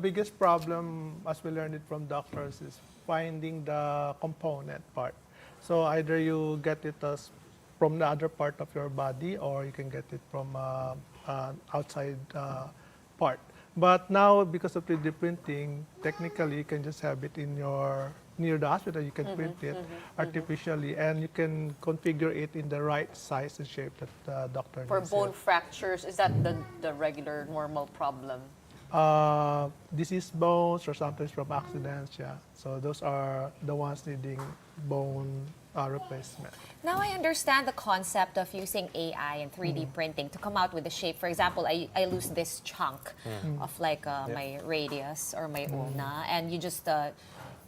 biggest problem, as we learned it from doctors, is finding the component part. So either you get it as from the other part of your body, or you can get it from outside part. But now, because of 3D printing, technically you can just have it in your near the hospital. You can print it artificially, and you can configure it in the right size and shape that the doctor For needs bone it. fractures, is that the regular, normal problem? Diseased bones or sometimes from accidents, yeah. So those are the ones needing bone replacement. Now I understand the concept of using AI and 3D printing to come out with the shape. For example, I lose this chunk of like my radius or my ulna, and you just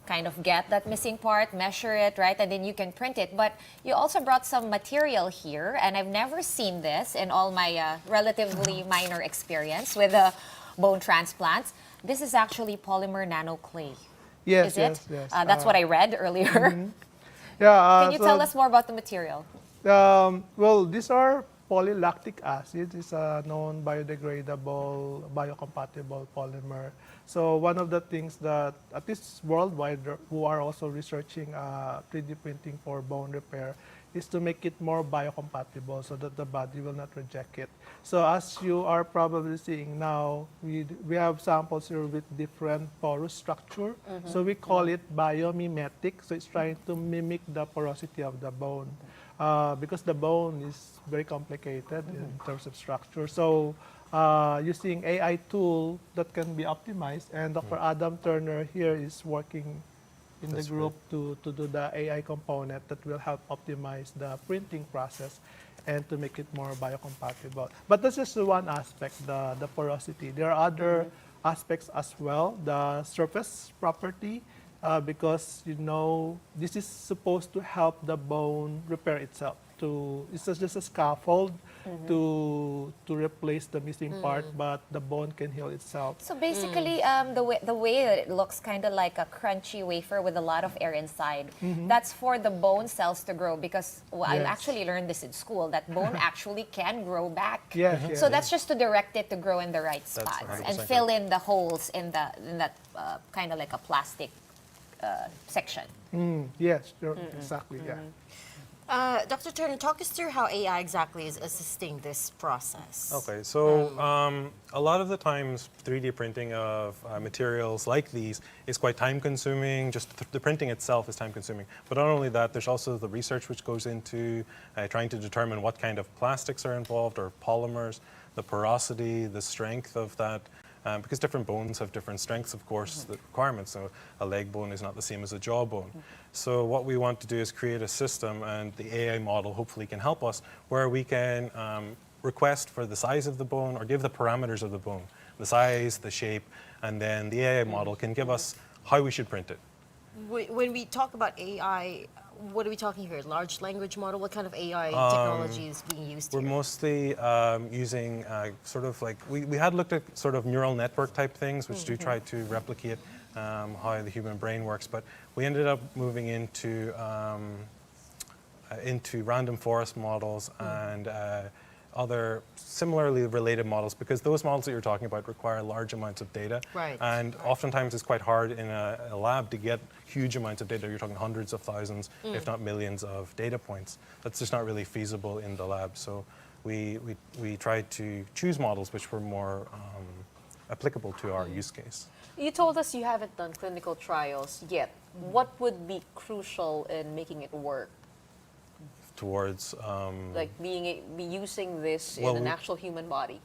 kind of get that missing part, measure it, right, and then you can print it. But you also brought some material here, and I've never seen this in all my relatively minor experience with bone transplants. This is actually polymer nanoclay. Yes, Is it? yes. That's what I read earlier. Yeah. Can you tell us more about the material? Well, these are polylactic acid. It's a known biodegradable, biocompatible polymer. So one of the things that, at least worldwide, who are also researching 3D printing for bone repair, is to make it more biocompatible so that the body will not reject it. So as you are probably seeing now, we have samples here with different porous structure. So we call it biomimetic. So it's trying to mimic the porosity of the bone. Because the bone is very complicated in terms of structure. So using AI tool that can be optimized, and Dr. Adam Turner here is working in the group to do the AI component that will help optimize the printing process and to make it more biocompatible. But that's just one aspect, the porosity. There are other aspects as well, the surface property, because this is supposed to help the bone repair itself. It's just a scaffold to replace the missing part, but the bone can heal itself. So basically, the way that it looks kind of like a crunchy wafer with a lot of air inside, that's for the bone cells to grow, because I actually learned this in school, that bone actually can grow back. Yes, So that's just to direct it to grow in the right spots and fill in the holes in that kind of like a plastic section. Yes, sure, exactly, yeah. Dr. Turner, talk us through how AI exactly is assisting this process. Okay, so a lot of the times 3D printing of materials like these is quite time consuming. Just the printing itself is time consuming. But not only that, there's also the research which goes into trying to determine what kind of plastics are involved or polymers, the porosity, the strength of that. Because different bones have different strengths, of course, the requirements. So a leg bone is not the same as a jaw bone. So what we want to do is create a system, and the AI model hopefully can help us, where we can request for the size of the bone or give the parameters of the bone, the size, the shape, and then the AI model can give us how we should print it. When we talk about AI, what are we talking here? Large language model? What kind of AI technology is being used here? We're mostly using sort of like, we had looked at sort of neural network type things, which do try to replicate how the human brain works, but we ended up moving into random forest models and other similarly related models, because those models that you're talking about require large amounts of data. Right. And oftentimes it's quite hard in a lab to get huge amounts of data. You're talking hundreds of thousands, if not millions of data points. That's just not really feasible in the lab. So we tried to choose models which were more applicable to our use case. You told us you haven't done clinical trials yet. What would be crucial in making it work? Towards Like using this Well, in an actual human body?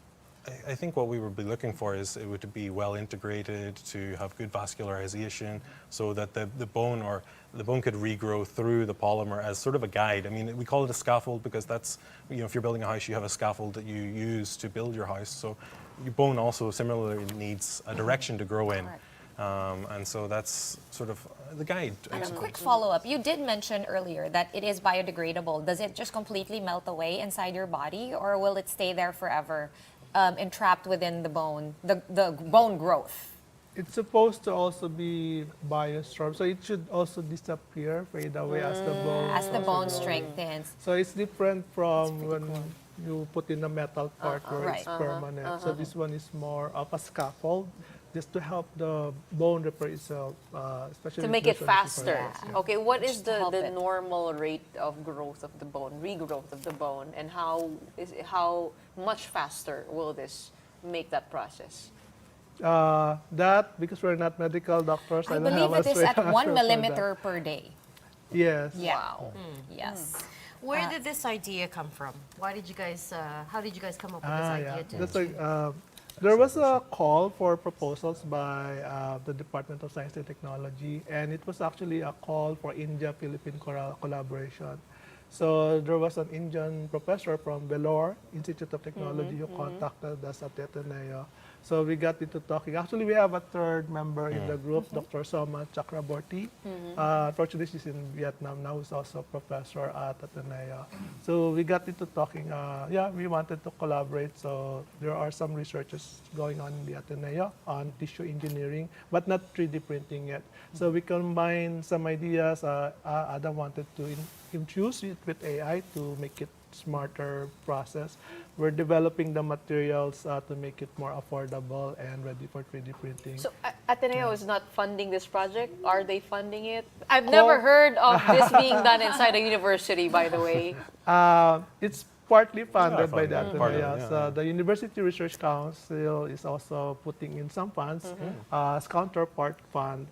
I think what we would be looking for is it would be well integrated, to have good vascularization, so that the bone could regrow through the polymer as sort of a guide. I mean, we call it a scaffold because that's, if you're building a house, you have a scaffold that you use to build your house. So your bone also similarly needs a direction to grow in. And so that's sort of the guide. And a quick follow-up. You did mention earlier that it is biodegradable. Does it just completely melt away inside your body, or will it stay there forever, entrapped within the bone growth? It's supposed to also be bioabsorbed, so it should also disappear, fade away as the bone. As the bone strengthens. So it's different from when you put in a metal part where Right. it's permanent. So this one is more of a scaffold just to help the bone repair itself, especially To if make it there's an issue for faster. us, yeah. Okay, what is to help the it. normal rate of growth of the bone, regrowth of the bone, and how much faster will this make that process? That, because we're not medical doctors, I don't believe have it a is straight at answer 1 for millimeter per day. that. Yes. Yeah. Wow. Yes. Where did this idea come from? Why did you guys? How did you guys come up with this idea? Yeah. To, That's there was a call for proposals by the Department of Science and Technology, and it was actually a call for India-Philippine collaboration. So there was an Indian professor from Vellore Institute of Technology who contacted us at Ateneo. So we got into talking. Actually, we have a third member in the group, Dr. Soma Chakraborty. Unfortunately, she's in Vietnam now. Who's also a professor at Ateneo. So we got into talking. Yeah, we wanted to collaborate. So there are some researches going on in the Ateneo on tissue engineering, but not 3D printing yet. So we combined some ideas. Adam wanted to infuse it with AI to make it smarter process. We're developing the materials to make it more affordable and ready for 3D printing. So Ateneo is not funding this project? Are they funding it? I've never heard of this being done inside a university, by the way. It's partly funded by the funded, part of it, Ateneo. yeah, So yeah. the University Research Council is also putting in some funds as counterpart fund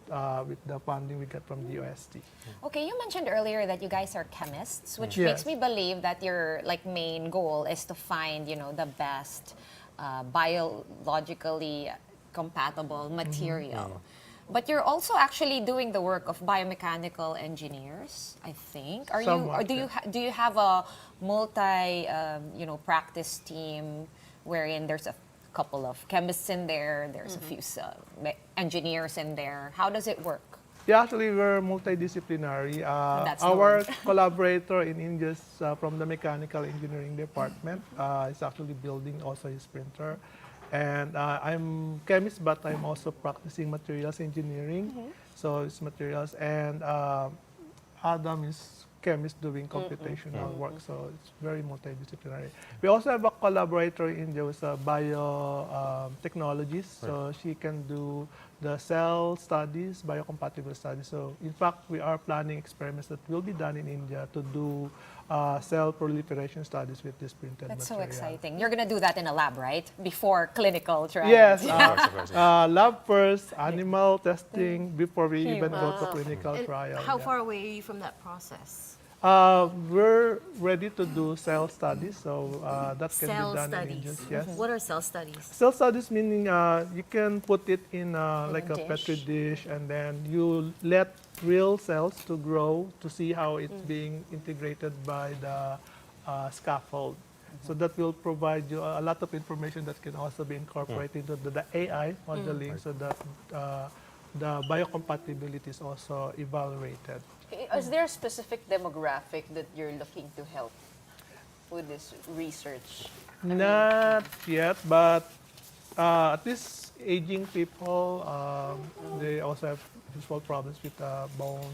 with the funding we get from the DOST. Okay, you mentioned earlier that you guys are chemists, which Yes. makes me believe that your main goal is to find the best biologically compatible material. But you're also actually doing the work of biomechanical engineers, I think. Are you? Or Somewhat, do you yeah. do you have a multi practice team wherein there's a couple of chemists in there, there's a few engineers in there. How does it work? Yeah, actually, we're multidisciplinary. That's Our the collaborator in India is from the mechanical engineering department. Is actually building also his printer. And I'm chemist, but I'm also practicing materials engineering. So it's materials. And Adam is chemist doing computational work. So it's very multidisciplinary. We also have a collaborator in India who's a biotechnologist. So she can do the cell studies, biocompatible studies. So in fact, we are planning experiments that will be done in India to do cell proliferation studies with this printed That's so material. exciting. You're gonna do that in a lab, right? Before clinical trials. Yes, Of course. lab first, animal testing before we even go to clinical and trial. how yeah. far away are you from that process? We're ready to do cell studies, so that can Cell be done in studies. India. Yes. What are cell studies? Cell studies meaning you can put it in like a dish. petri dish, and then you let real cells to grow to see how it's being integrated by the scaffold. So that will provide you a lot of information that can also be incorporated into the AI modeling, so that the biocompatibility is also evaluated. Is there a specific demographic that you're looking to help with this research? Not yet, but at least aging people, they also have usual problems with bone,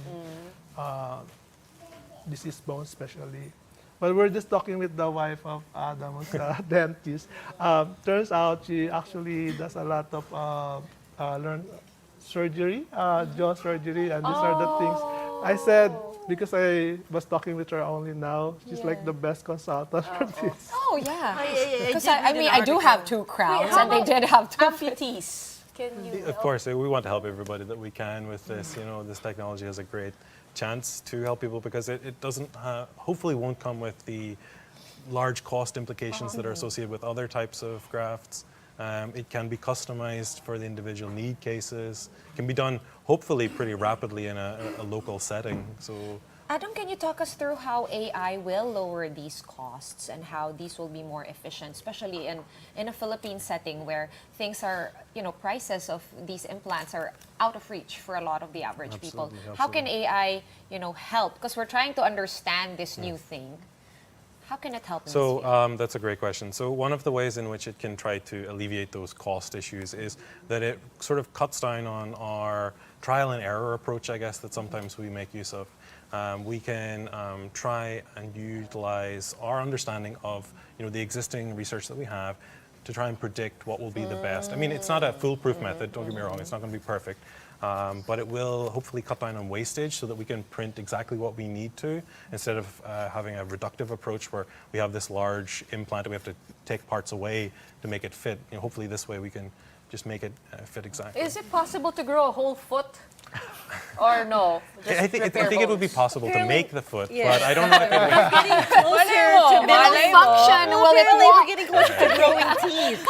diseased bones especially. But we're just talking with the wife of Adam, who's a dentist. Turns out she actually does a lot of surgery, jaw surgery, and these are the things. I said, because I was talking with her only now, she's like the best consultant for this. Oh yeah. Because did read an I do have article. 2 crowns, how and they about did have 2. Amputees. Can you Of help? course, we want to help everybody that we can with this. You know, this technology has a great chance to help people because it doesn't, hopefully won't come with the large cost implications that are associated with other types of grafts. It can be customized for the individual need cases. It can be done hopefully pretty rapidly in a local setting. So Adam, can you talk us through how AI will lower these costs and how these will be more efficient, especially in a Philippine setting where things are, prices of these implants are out of reach for a lot of the average people. Absolutely, How can AI, help? Because we're trying to understand this new thing. How can it help in this So field? that's a great question. So one of the ways in which it can try to alleviate those cost issues is that it sort of cuts down on our trial and error approach, I guess, that sometimes we make use of. We can try and utilize our understanding of the existing research that we have to try and predict what will be the best. I mean, it's not a foolproof method, don't get me wrong, it's not going to be perfect. But it will hopefully cut down on wastage so that we can print exactly what we need to, instead of having a reductive approach where we have this large implant and we have to take parts away to make it fit. You know, hopefully this way we can just make it fit exactly. Is it possible to grow a whole foot? Or no? I think it would be possible to make the foot, Yeah. but I don't know if it would. Getting closer to Malay mo. function will it Apparently, we're walk? getting closer to growing teeth.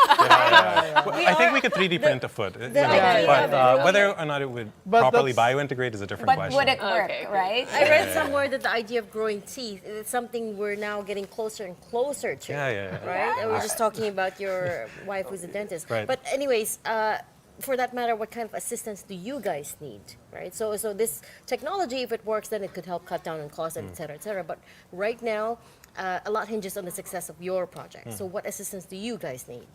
Well, I think we could 3D print a foot, you know, idea but of growing- whether or not it would But properly that's- biointegrate is a different But question. would it work, Okay. right? I read somewhere that the idea of growing teeth is something we're now getting closer and closer to. Yeah. Right? And we're just talking about your wife who's a dentist. Right. But anyways, for that matter, what kind of assistance do you guys need, right? So this technology, if it works, then it could help cut down on costs, and et cetera, et cetera. But right now, a lot hinges on the success of your project. So what assistance do you guys need?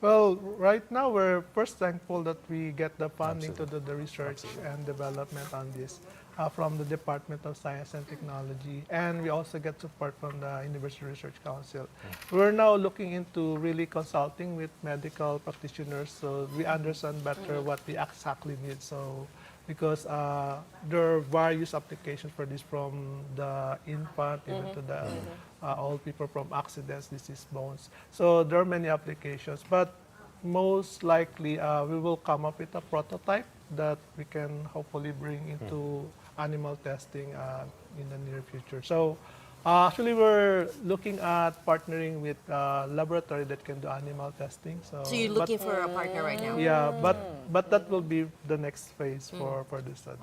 Well, right now we're first thankful that we get the funding to do the research and development on this from the Department of Science and Technology, and we also get support from the University Research Council. We're now looking into really consulting with medical practitioners so we understand better what we exactly need. So, because there are various applications for this, from the infant even to the old people, from accidents, disease, bones. So there are many applications, but most likely we will come up with a prototype that we can hopefully bring into animal testing in the near future. So actually we're looking at partnering with a laboratory that can do animal testing. So So you're looking for a partner right now? yeah, but that will be the next phase for the study.